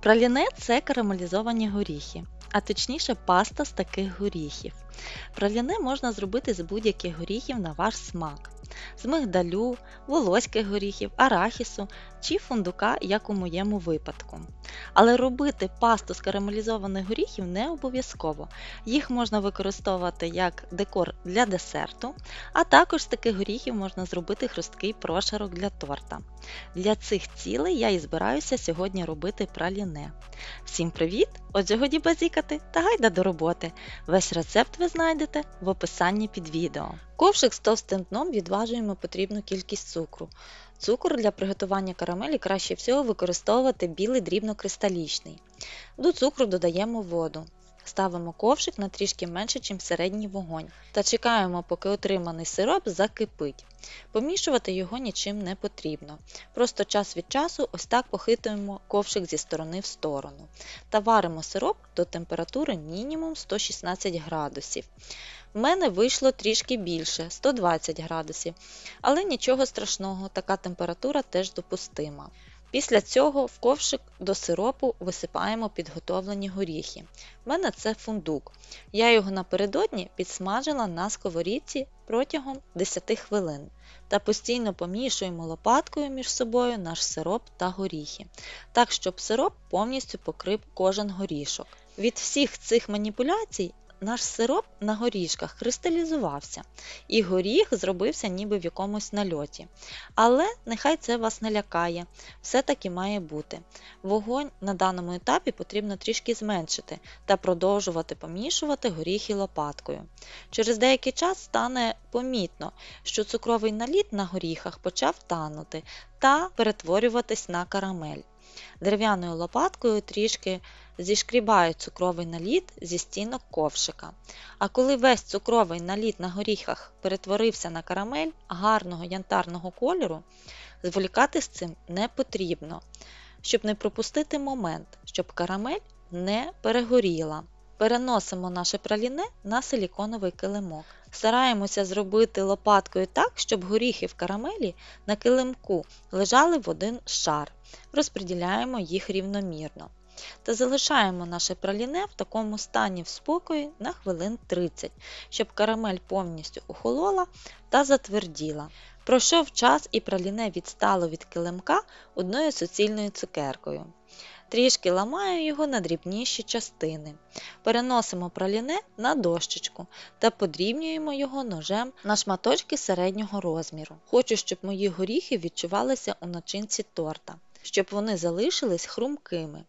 Праліне – це карамелізовані горіхи, а точніше паста з таких горіхів. Праліне можна зробити з будь-яких горіхів на ваш смак. З мигдалю, волоських горіхів, арахісу чи фундука, як у моєму випадку. Але робити пасту з карамелізованих горіхів не обов'язково. Їх можна використовувати як декор для десерту, а також з таких горіхів можна зробити хрусткий прошарок для торта. Для цих цілей я і збираюся сьогодні робити праліне. Всім привіт! Отже, годі базікати та гайда до роботи. Весь рецепт ви знайдете в описанні під відео. Ковшик з товстим дном відважуємо потрібну кількість цукру. Цукор для приготування карамелі краще всього використовувати білий дрібнокристалічний. До цукру додаємо воду. Ставимо ковшик на трішки менше, ніж середній вогонь та чекаємо, поки отриманий сироп закипить. Помішувати його нічим не потрібно. Просто час від часу ось так похитуємо ковшик зі сторони в сторону та варимо сироп до температури мінімум 116 градусів. В мене вийшло трішки більше, 120 градусів, але нічого страшного, така температура теж допустима. Після цього в ковшик до сиропу висипаємо підготовлені горіхи. В мене це фундук. Я його напередодні підсмажила на сковорідці протягом 10 хвилин. Та постійно помішуємо лопаткою між собою наш сироп та горіхи, так щоб сироп повністю покрив кожен горішок. Від всіх цих маніпуляцій наш сироп на горішках кристалізувався, і горіх зробився ніби в якомусь нальоті. Але нехай це вас не лякає, все-таки має бути. Вогонь на даному етапі потрібно трішки зменшити та продовжувати помішувати горіхи лопаткою. Через деякий час стане помітно, що цукровий наліт на горіхах почав танути та перетворюватись на карамель. Дерев'яною лопаткою трішки зішкрібаю цукровий наліт зі стінок ковшика. А коли весь цукровий наліт на горіхах перетворився на карамель гарного янтарного кольору, зволікати з цим не потрібно, щоб не пропустити момент, щоб карамель не перегоріла. Переносимо наше праліне на силіконовий килимок. Стараємося зробити лопаткою так, щоб горіхи в карамелі на килимку лежали в один шар. Розподіляємо їх рівномірно. Та залишаємо наше праліне в такому стані в спокої на хвилин 30, щоб карамель повністю охолола та затверділа. Пройшов час і праліне відстало від килимка одною суцільною цукеркою. Трішки ламаю його на дрібніші частини. Переносимо праліне на дощечку та подрібнюємо його ножем на шматочки середнього розміру. Хочу, щоб мої горіхи відчувалися у начинці торта, щоб вони залишились хрумкими.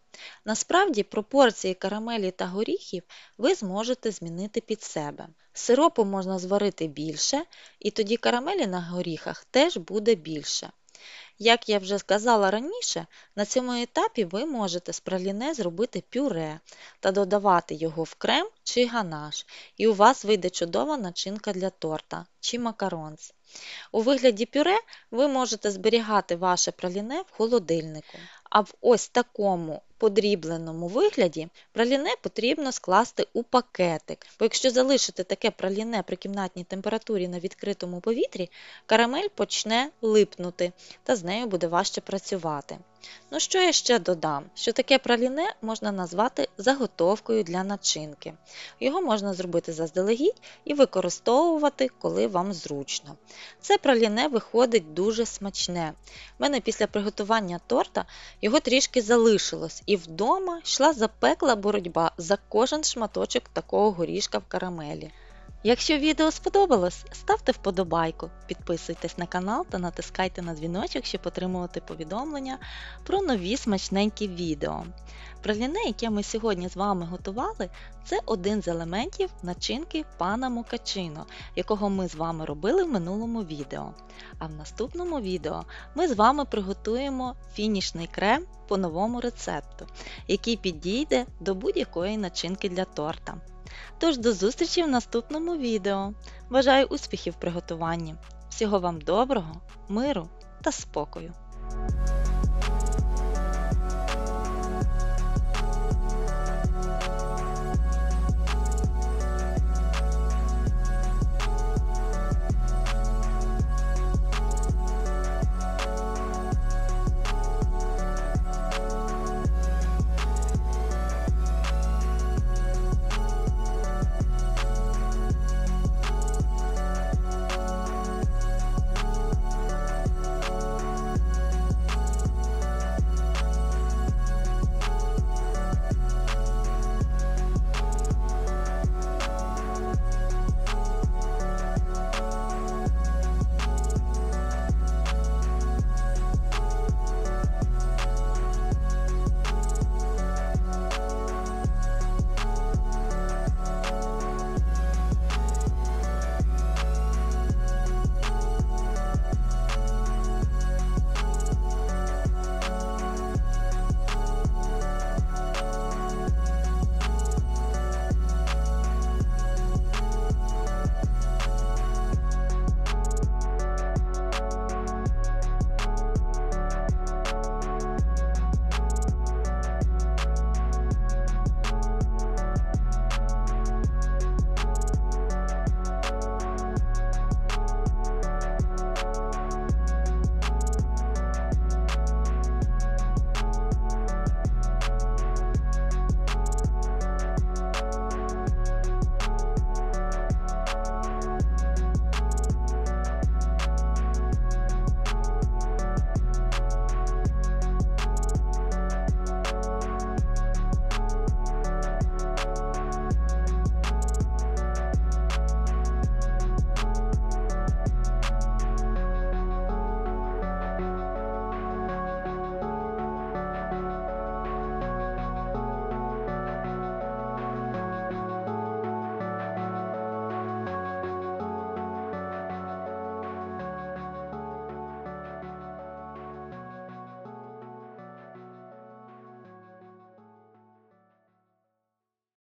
Насправді, пропорції карамелі та горіхів ви зможете змінити під себе. Сиропу можна зварити більше, і тоді карамелі на горіхах теж буде більше. Як я вже сказала раніше, на цьому етапі ви можете з праліне зробити пюре та додавати його в крем чи ганаш, і у вас вийде чудова начинка для торта чи макаронс. У вигляді пюре ви можете зберігати ваше праліне в холодильнику, а в ось такому подрібленому вигляді праліне потрібно скласти у пакетик, бо якщо залишити таке праліне при кімнатній температурі на відкритому повітрі, карамель почне липнути та з нею буде важче працювати. Ну що я ще додам? Що таке праліне можна назвати заготовкою для начинки. Його можна зробити заздалегідь і використовувати, коли вам зручно. Це праліне виходить дуже смачне. У мене після приготування торта його трішки залишилось, і вдома йшла запекла боротьба за кожен шматочок такого горішка в карамелі. Якщо відео сподобалось, ставте вподобайку, підписуйтесь на канал та натискайте на дзвіночок, щоб отримувати повідомлення про нові смачненькі відео. Праліне, яке ми сьогодні з вами готували, це один з елементів начинки пана Мокачино, якого ми з вами робили в минулому відео. А в наступному відео ми з вами приготуємо фінішний крем по новому рецепту, який підійде до будь-якої начинки для торта. Тож до зустрічі в наступному відео. Бажаю успіхів в приготуванні. Всього вам доброго, миру та спокою!